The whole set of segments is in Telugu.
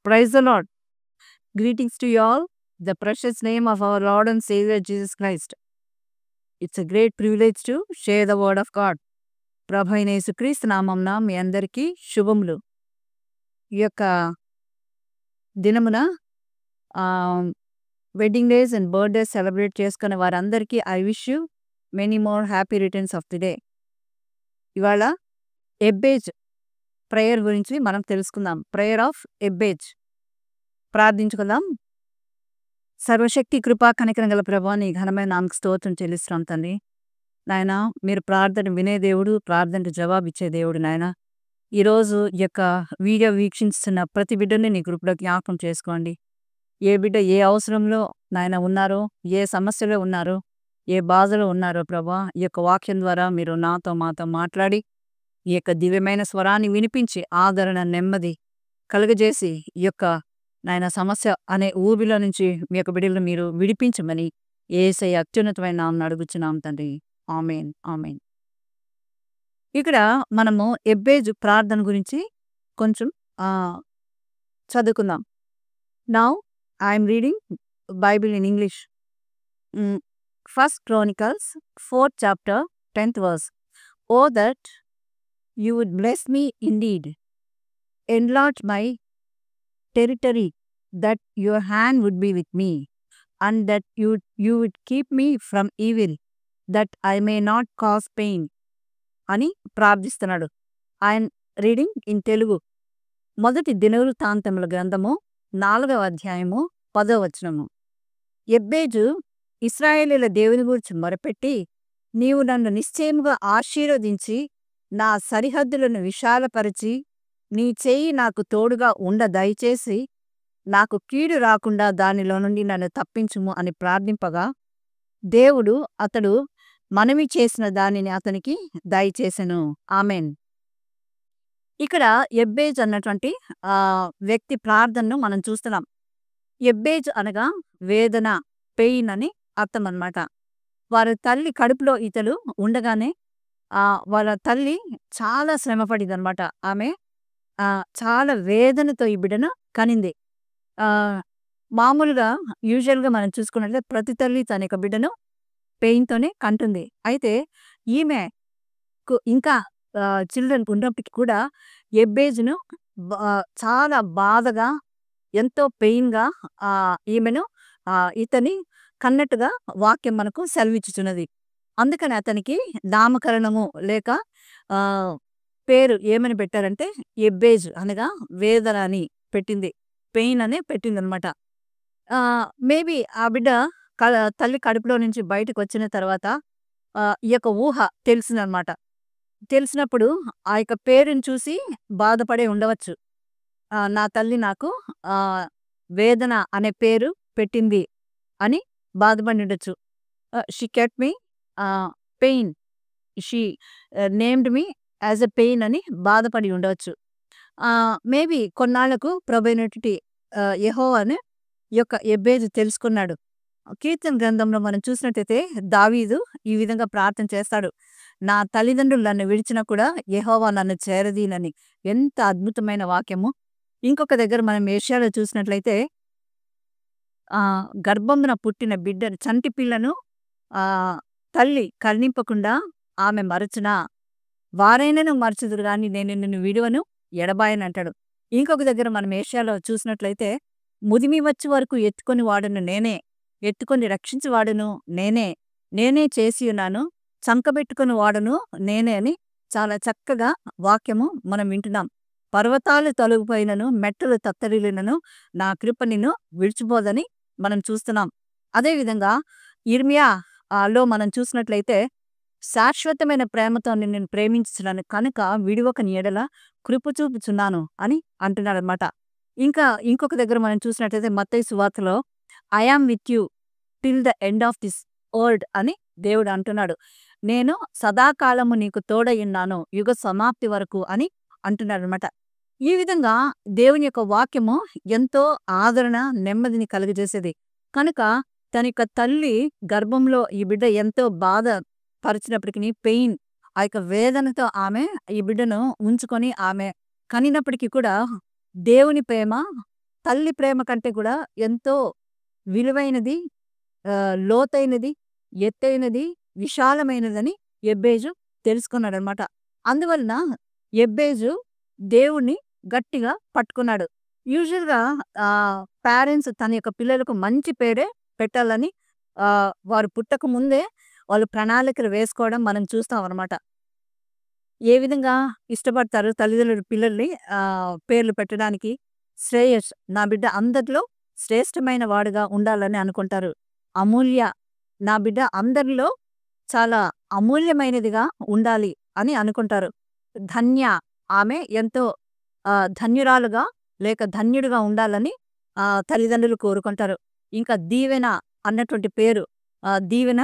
Praise the Lord. Greetings to you all. The precious name of our Lord and Savior Jesus Christ. It's a great privilege to share the word of God. ప్రభు అయిన యేసుక్రీస్తు నామమున మీ అందరికీ శుభములు. ఈ యొక్క దినమున wedding days and birthdays celebrate చేసుకునే వారందరికీ I wish you many more happy returns of the day. ఇవాళ ఎబ్బేజ్ ప్రేయర్ గురించి మనం తెలుసుకుందాం. Prayer of Jabez. ప్రార్థించుకుందాం. సర్వశక్తి కృపా కనికరం గల ప్రభువా, నీ ఘనమైన నామకు స్తోత్రం చెల్లిస్తున్నాం తండ్రి. నాయన, మీరు ప్రార్థన వినే దేవుడు, ప్రార్థనకు జవాబు ఇచ్చే దేవుడు. నాయన, ఈరోజు ఈ యొక్క వీడియో వీక్షిస్తున్న ప్రతి బిడ్డని నీ కృపలో జ్ఞాపకం చేసుకోండి. ఏ బిడ్డ ఏ అవసరంలో నాయన ఉన్నారో, ఏ సమస్యలో ఉన్నారో, ఏ బాధలో ఉన్నారో ప్రభువా, ఈ యొక్క వాక్యం ద్వారా మీరు మాతో మాట్లాడి ఈ యొక్క దివ్యమైన స్వరాన్ని వినిపించి ఆదరణ, నెమ్మది కలుగజేసి ఈ యొక్క నాయన సమస్య అనే ఊబిలో నుంచి మీ యొక్క బిడ్డలను మీరు విడిపించమని యేసయ్య అత్యున్నతమైన నామమున అడుగుచున్నాం తండ్రి. ఆమేన్, ఆమేన్. ఇక్కడ మనము ఎబ్బేజు ప్రార్థన గురించి కొంచెం చదువుకుందాం. Now I'm reading Bible in English. 1 Chronicles 4th chapter 10th verse. Oh that you would bless me indeed, enlarge my territory, that your hand would be with me, and that you would keep me from evil, that I may not cause pain అని ప్రార్థిస్తున్నాడు. ఆయన రీడింగ్ ఇన్ తెలుగు. మొదటి దినవృత్తాంతముల గ్రంథము 4వ అధ్యాయము 10వ వచనము. ఎబ్బేజు ఇశ్రాయేలీయుల దేవుని గురించి మొరపెట్టి, నీవు నన్ను నిశ్చయముగా ఆశీర్వదించి నా సరిహద్దులను విశాలపరిచి నీ చెయ్యి నాకు తోడుగా ఉండ దయచేసి నాకు కీడు రాకుండా దానిలో నుండి నన్ను తప్పించుము అని ప్రార్థింపగా దేవుడు అతడు మనవి చేసిన దానిని అతనికి దయచేసెను. ఆమెన్. ఇక్కడ ఎబ్బేజ్ అన్నటువంటి వ్యక్తి ప్రార్థనను మనం చూస్తున్నాం. ఎబ్బేజ్ అనగా వేదన, పెయిన్ అని అర్థం అన్నమాట. వారి తల్లి కడుపులో ఇతడు ఉండగానే వాళ్ళ తల్లి చాలా శ్రమపడింది అనమాట. ఆమె చాలా వేదనతో ఈ బిడ్డను కనింది. మామూలుగా యూజువల్గా మనం చూసుకున్నట్లయితే ప్రతి తల్లి తన యొక్క బిడ్డను పెయిన్తోనే కంటుంది. అయితే ఈమె ఇంకా చిల్డ్రన్ ఉన్నప్పటికీ కూడా ఎబ్బేజును చాలా బాధగా, ఎంతో పెయిన్గా ఈమెను ఇతని కన్నట్టుగా వాక్యం మనకు సెలవిచ్చుచున్నది. అందుకని అతనికి నామకరణము లేక పేరు ఏమని పెట్టారంటే ఎబ్బేజ్ అనగా వేదన అని పెట్టింది, పెయిన్ అనే పెట్టింది అనమాట. మేబీ ఆ బిడ్డ తల్లి కడుపులో నుంచి బయటకు వచ్చిన తర్వాత ఈ యొక్క ఊహ తెలిసిందనమాట. తెలిసినప్పుడు ఆ యొక్క పేరుని చూసి బాధపడే ఉండవచ్చు. నా తల్లి నాకు వేదన అనే పేరు పెట్టింది అని బాధపడి ఉండొచ్చు. She get me pain, she named me as a pain అని బాధపడి ఉండవచ్చు. మేబీ కొన్నాళ్లకు ప్రభువైనటువంటి యెహోవాను ఈ యొక్క ఎబ్బేజు తెలుసుకున్నాడు. కీర్తన గ్రంథంలో మనం చూసినట్టయితే దావీదు ఈ విధంగా ప్రార్థన చేస్తాడు, నా తల్లిదండ్రులు నన్ను విడిచినా కూడా యెహోవా నన్ను చేరదీనని. ఎంత అద్భుతమైన వాక్యము. ఇంకొక దగ్గర మనం యెషయాలో చూసినట్లయితే గర్భమున పుట్టిన బిడ్డను, చంటి పిల్లను తల్లి కరుణింపకుండా ఆమె మరచునా, వారైనను మరచుదురు కానీ నేను నిన్ను విడువను ఎడబాయని అంటాడు. ఇంకొక దగ్గర మనం యెషయాలో చూసినట్లయితే ముదిమి వచ్చే వరకు ఎత్తుకొని వాడును నేనే, ఎత్తుకొని రక్షించి వాడును నేనే, నేనే చేసి ఉన్నాను, చంకబెట్టుకుని వాడును నేనే అని చాలా చక్కగా వాక్యము మనం వింటున్నాం. పర్వతాలు తొలగిపోయినను, మెట్టలు తత్తరిల్లినను నా కృప నిన్ను విడిచిపోదని మనం చూస్తున్నాం. అదేవిధంగా ఇర్మియాలో మనం చూసినట్లయితే శాశ్వతమైన ప్రేమతో నేను ప్రేమించున్నాను కనుక విడివక ఎడల కృప చూపుచున్నాను అని అంటున్నాడు అనమాట. ఇంకొక దగ్గర మనం చూసినట్లయితే మత్తయి సువార్తలో I am with you till the end of this world అని దేవుడు అంటున్నాడు. నేను సదాకాలము నీకు తోడయున్నాను యుగ సమాప్తి వరకు అని అంటున్నాడు అనమాట. ఈ విధంగా దేవుని యొక్క వాక్యము ఎంతో ఆదరణ, నెమ్మదిని కలుగజేసేది. కనుక తన యొక్క తల్లి గర్భంలో ఈ బిడ్డ ఎంతో బాధ పరిచినప్పటికీ పెయిన్, ఆ యొక్క వేదనతో ఆమె ఈ బిడ్డను ఉంచుకొని ఆమె కనినప్పటికీ కూడా దేవుని ప్రేమ తల్లి ప్రేమ కంటే కూడా ఎంతో విలువైనది, లోతైనది, ఎత్తైనది, విశాలమైనదని యెబ్బేజు తెలుసుకున్నాడనమాట. అందువలన యెబ్బేజు దేవుణ్ణి గట్టిగా పట్టుకున్నాడు. యూజువల్‌గా పేరెంట్స్ తన యొక్క పిల్లలకు మంచి పేరే పెట్టాలని వారు పుట్టక ముందే వాళ్ళు ప్రణాళికలు వేసుకోవడం మనం చూస్తామనమాట. ఏ విధంగా ఇష్టపడతారు తల్లిదండ్రులు పిల్లల్ని పేర్లు పెట్టడానికి? శ్రేయస్, నా బిడ్డ అందరిలో శ్రేష్టమైన వాడుగా ఉండాలని అనుకుంటారు. అమూల్య, నా బిడ్డ అందరిలో చాలా అమూల్యమైనదిగా ఉండాలి అని అనుకుంటారు. ధన్య, ఆమె ఎంతో ధన్యురాలుగా లేక ధన్యుడిగా ఉండాలని తల్లిదండ్రులు కోరుకుంటారు. ఇంకా దీవెన అన్నటువంటి పేరు, దీవెన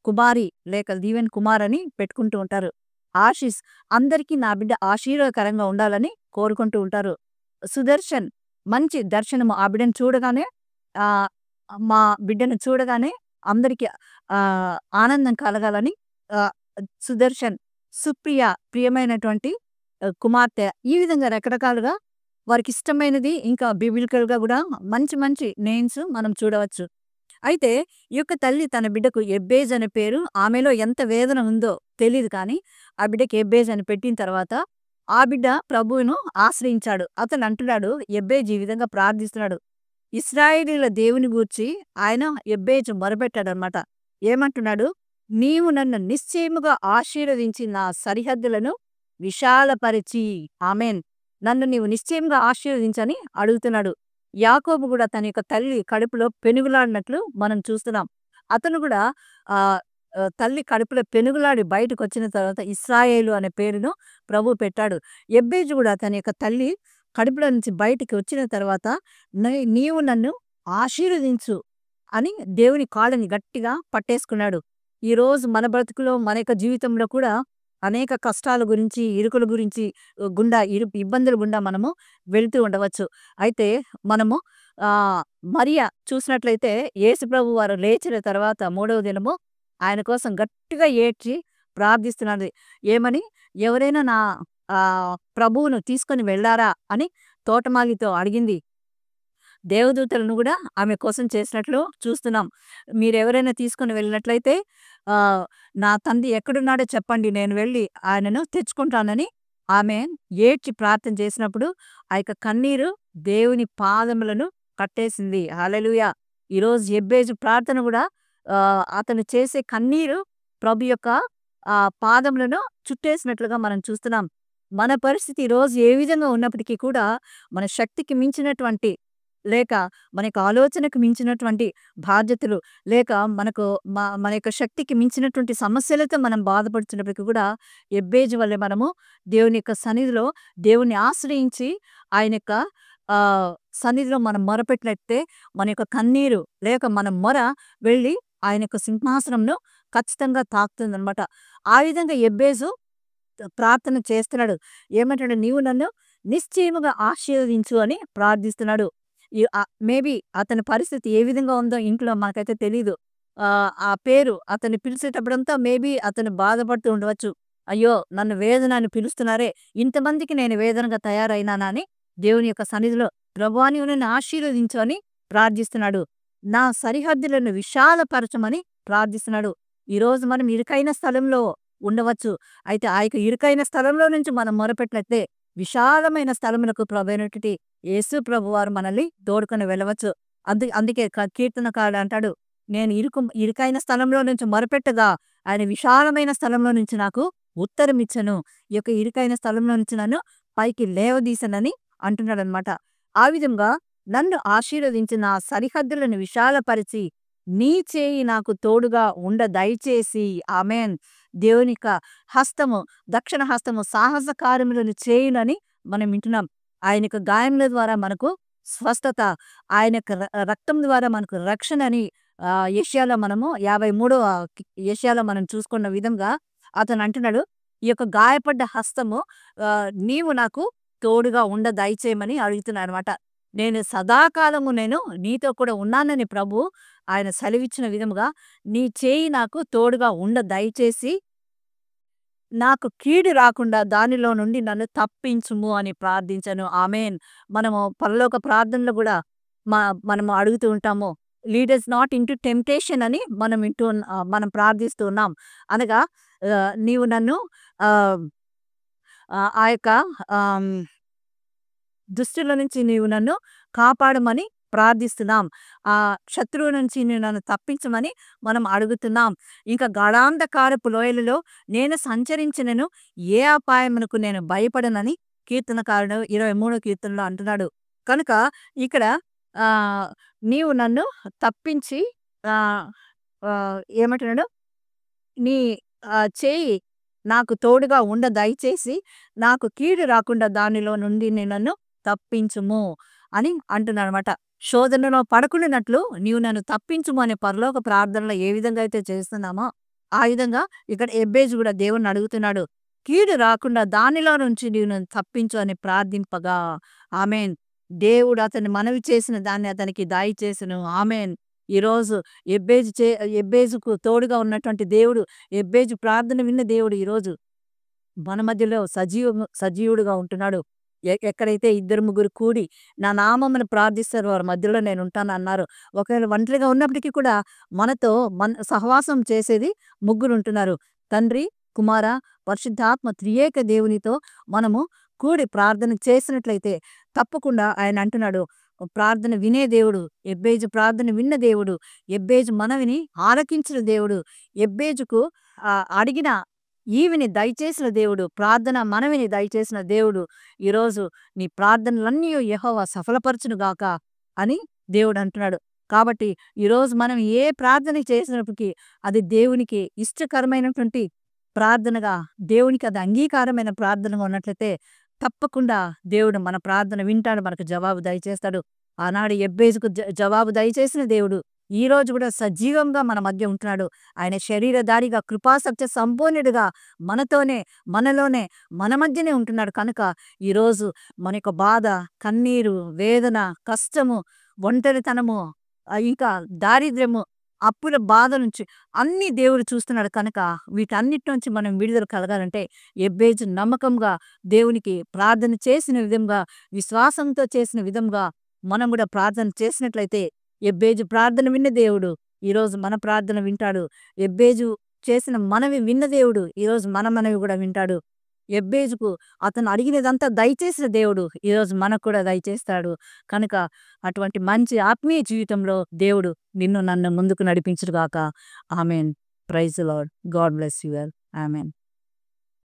కుమారి లేక దీవెన కుమార్ అని పెట్టుకుంటూ ఉంటారు. ఆశీస్, అందరికీ నా బిడ్డ ఆశీర్వాదకరంగా ఉండాలని కోరుకుంటూ ఉంటారు. సుదర్శన్, మంచి దర్శనము, ఆ బిడ్డను చూడగానే మా బిడ్డను చూడగానే అందరికీ ఆనందం కలగాలని సుదర్శన్. సుప్రియ, ప్రియమైనటువంటి కుమార్తె. ఈ విధంగా రకరకాలుగా వారికి ఇష్టమైనది, ఇంకా బిబిలికల్‌గా కూడా మంచి మంచి నేమ్స్ మనం చూడవచ్చు. అయితే ఈ యొక్క తల్లి తన బిడ్డకు యెబ్బేజ్ అనే పేరు, ఆమెలో ఎంత వేదన ఉందో తెలీదు కానీ ఆ బిడ్డకి యెబ్బేజ్ అని పెట్టిన తర్వాత ఆ బిడ్డ ప్రభువును ఆశ్రయించాడు. అతను అంటున్నాడు, యెబ్బేజు ఈ విధంగా ప్రార్థిస్తున్నాడు. ఇశ్రాయేలీయుల దేవుని గూర్చి ఆయన యెబ్బేజు మొరపెట్టాడనమాట. ఏమంటున్నాడు? నీవు నన్ను నిశ్చయముగా ఆశీర్వదించి నా సరిహద్దులను విశాలపరిచి, ఆమెన్, నన్ను నీవు నిశ్చయంగా ఆశీర్వదించని అడుగుతున్నాడు. యాకోబు కూడా తన యొక్క తల్లి కడుపులో పెనుగులాడినట్లు మనం చూస్తున్నాం. అతను కూడా తల్లి కడుపులో పెనుగులాడి బయటకు వచ్చిన తర్వాత ఇశ్రాయేలు అనే పేరును ప్రభు పెట్టాడు. యెబ్బేజు కూడా తన యొక్క తల్లి కడుపులో నుంచి బయటికి వచ్చిన తర్వాత నీవు నన్ను ఆశీర్వదించు అని దేవుని కాళ్ళని గట్టిగా పట్టేసుకున్నాడు. ఈరోజు మన బ్రతుకులో మన యొక్క జీవితంలో కూడా అనేక కష్టాల గురించి, ఇరుకుల గురించి గుండా ఇబ్బందుల గుండా మనము వెళ్తూ ఉండవచ్చు. అయితే మనము మరియ చూసినట్లయితే యేసు ప్రభు వారు లేచిన తర్వాత 3వ దినము ఆయన కోసం గట్టిగా ఏడ్చి ప్రార్థిస్తున్నది. ఏమని? ఎవరైనా నా ప్రభువును తీసుకొని వెళ్ళారా అని తోటమాలితో అడిగింది. దేవదూతలను కూడా ఆమె కోసం చేసినట్లు చూస్తున్నాం. మీరెవరైనా తీసుకొని వెళ్ళినట్లయితే నా తండ్రి ఎక్కడున్నాడో చెప్పండి, నేను వెళ్ళి ఆయనను తెచ్చుకుంటానని ఆమె ఏడ్చి ప్రార్థన చేసినప్పుడు ఆ యొక్క కన్నీరు దేవుని పాదములను కట్టేసింది. హల్లెలూయా! ఈరోజు యెబ్బేజు ప్రార్థన కూడా అతను చేసే కన్నీరు ప్రభు యొక్క పాదములను చుట్టేసినట్లుగా మనం చూస్తున్నాం. మన పరిస్థితి ఈరోజు ఏ విధంగా ఉన్నప్పటికీ కూడా మన శక్తికి మించినటువంటి లేక మన యొక్క ఆలోచనకు మించినటువంటి బాధ్యతలు లేక మన యొక్క శక్తికి మించినటువంటి సమస్యలతో మనం బాధపడుతున్నప్పటికీ కూడా యెబ్బేజు వల్లే మనము దేవుని యొక్క సన్నిధిలో దేవుని ఆశ్రయించి ఆయన యొక్క సన్నిధిలో మనం మొరపెట్టినట్టే మన యొక్క కన్నీరు లేక మన మొర వెళ్ళి ఆయన యొక్క సింహాసనంను ఖచ్చితంగా తాకుతుందనమాట. ఆ విధంగా యెబ్బేజు ప్రార్థన చేస్తున్నాడు. ఏమంటాడు? నీవు నన్ను నిశ్చయముగా ఆశీర్వదించు అని ప్రార్థిస్తున్నాడు. మేబీ అతని పరిస్థితి ఏ విధంగా ఉందో ఇంట్లో మనకైతే తెలీదు. ఆ పేరు అతన్ని పిలిచేటప్పుడంతా మేబీ అతను బాధపడుతూ ఉండవచ్చు. అయ్యో, నన్ను వేదన అని పిలుస్తున్నారే, ఇంతమందికి నేను వేదనగా తయారైనానా అని దేవుని యొక్క సన్నిధిలో ప్రభువా నీవు నన్ను ఆశీర్వదించు అని ప్రార్థిస్తున్నాడు. నా సరిహద్దులను విశాలపరచమని ప్రార్థిస్తున్నాడు. ఈరోజు మనం ఇరుకైన స్థలంలో ఉండవచ్చు. అయితే ఆ యొక్క ఇరుకైన స్థలంలో నుంచి మనం మొరపెట్టినట్లయితే విశాలమైన స్థలములకు ప్రభువైనటువంటి యేసు ప్రభువారు మనల్ని తోడుకొని వెళ్ళవచ్చు. అందుకే కీర్తనకారుడు అంటాడు, నేను ఇరుకైన స్థలంలో నుంచి మొరపెట్టగా ఆయన విశాలమైన స్థలంలో నుంచి నాకు ఉత్తరం ఇచ్చను. ఈ యొక్క ఇరుకైన స్థలంలో నుంచి నన్ను పైకి లేవదీసనని అంటున్నాడనమాట. ఆ విధంగా నన్ను ఆశీర్వదించి నా సరిహద్దులను విశాలపరిచి నీ చేయి నాకు తోడుగా ఉండ దయచేసి, ఆమెన్. దేవుని యొక్క హస్తము, దక్షిణ హస్తము సాహస కార్యములను చేయునని మనం వింటున్నాం. ఆయన యొక్క గాయముల ద్వారా మనకు స్వస్థత, ఆయన యొక్క రక్తం ద్వారా మనకు రక్షణ అని యెషయాలో మనము 53వ యెషయాలో మనం చూసుకున్న విధంగా అతను అంటున్నాడు, ఈ యొక్క గాయపడ్డ హస్తము నీవు నాకు తోడుగా ఉండ దయచేయమని అడుగుతున్నాడు అనమాట. నేను సదాకాలము నేను నీతో కూడా ఉన్నానని ప్రభు ఆయన సెలవిచ్చిన విధముగా నీ చేయి నాకు తోడుగా ఉండ దయచేసి నాకు కీడు రాకుండా దానిలో నుండి నన్ను తప్పించుము అని ప్రార్థించాను. ఆమేన్. మనము పరలోక ప్రార్థనలో గూడా మనము అడుగుతూ ఉంటాము. Lead us not into temptation అని మనం ప్రార్థిస్తూ ఉన్నాం. అనగా నీవు నన్ను ఆహ్, ఆ యొక్క ఆహ్, దుష్టుల నుంచి నీవు నన్ను కాపాడమని ప్రార్థిస్తున్నాం. శత్రువు నుంచి నీవు నన్ను తప్పించమని మనం అడుగుతున్నాం. ఇంకా గాఢాంధకారపు లోయలలో నేను సంచరించినను ఏ అపాయమునకు నేను భయపడనని కీర్తనకారుడు 23 కీర్తనలో అంటున్నాడు. కనుక ఇక్కడ ఆహ్, నీవు నన్ను తప్పించి ఆహ్, ఏమంటున్నాడు? నీ చేయి నాకు తోడుగా దయచేసి నాకు కీడు రాకుండా దానిలో నుండి నన్ను తప్పించుము అని అంటున్నాడనమాట. శోధనలో పడకుండానట్లు నీవు నన్ను తప్పించుము అనే పరలోక ప్రార్థనలో ఏ విధంగా అయితే చేస్తున్నామో, ఆ విధంగా ఇక్కడ ఎబ్బేజు కూడా దేవుణ్ణి అడుగుతున్నాడు. కీడు రాకుండా దానిలో నుంచి నీవు నన్ను తప్పించు అని ప్రార్థింపగా. ఆమేన్. దేవుడు అతన్ని మనవి చేసిన దాన్ని అతనికి దయచేసెను. ఆమేన్. ఈరోజు ఎబ్బేజుకు తోడుగా ఉన్నటువంటి దేవుడు, ఎబ్బేజు ప్రార్థన విన్న దేవుడు ఈరోజు మన మధ్యలో సజీవుడుగా ఉంటున్నాడు. ఎక్కడైతే ఇద్దరు ముగ్గురు కూడి నా నామమున ప్రార్థిస్తారో వారి మధ్యలో నేనుంటానన్నారు. ఒకవేళ ఒంటరిగా ఉన్నప్పటికీ కూడా మనతో సహవాసం చేసేది ముగ్గురుంటున్నారు. తండ్రి, కుమార, పరిశుద్ధాత్మ త్రియేక దేవునితో మనము కూడి ప్రార్థన చేసినట్లయితే తప్పకుండా ఆయన అంటున్నాడు, ప్రార్థన వినే దేవుడు, ఎబ్బేజు ప్రార్థన విన్న దేవుడు, ఎబ్బేజు మనవిని ఆలకించిన దేవుడు, ఎబ్బేజుకు అడిగిన ఈవిని దయచేసిన దేవుడు, ప్రార్థన మనవిని దయచేసిన దేవుడు, ఈరోజు నీ ప్రార్థనలన్నీ యెహోవా సఫలపరచునుగాక అని దేవుడు అంటున్నాడు. కాబట్టి ఈరోజు మనం ఏ ప్రార్థన చేసినప్పటికీ అది దేవునికి ఇష్టకరమైనటువంటి ప్రార్థనగా, దేవునికి అది అంగీకారమైన ప్రార్థనగా ఉన్నట్లయితే తప్పకుండా దేవుడు మన ప్రార్థన వింటాడు, మనకు జవాబు దయచేస్తాడు. ఆనాడు ఎబ్బేజుకు జవాబు దయచేసిన దేవుడు ఈరోజు కూడా సజీవంగా మన మధ్య ఉంటున్నాడు. ఆయన శరీరధారిగా కృపాసత్య సంపూర్ణుడిగా మనలోనే మన మధ్యనే ఉంటున్నాడు. కనుక ఈరోజు మన యొక్క బాధ, కన్నీరు, వేదన, కష్టము, ఒంటరితనము, ఇంకా దారిద్ర్యము, అప్పుల బాధ నుంచి అన్ని దేవుడు చూస్తున్నాడు. కనుక వీటన్నిటి నుంచి మనం విడుదల కలగాలంటే ఎబ్బేజు నమ్మకంగా దేవునికి ప్రార్థన చేసిన విధంగా, విశ్వాసంతో చేసిన విధంగా మనం కూడా ప్రార్థన చేసినట్లయితే ఎబ్బేజు ప్రార్థన విన్న దేవుడు ఈరోజు మన ప్రార్థన వింటాడు. ఎబ్బేజు చేసిన మనవి విన్న దేవుడు ఈరోజు మన మనవి కూడా వింటాడు. ఎబ్బేజుకు అతను అడిగినదంతా దయచేసిన దేవుడు ఈరోజు మనకు కూడా దయచేస్తాడు. కనుక అటువంటి మంచి ఆత్మీయ జీవితంలో దేవుడు నిన్ను నన్ను ముందుకు నడిపించుగాక. ఆమెన్. Praise the Lord. God bless you all. Amen.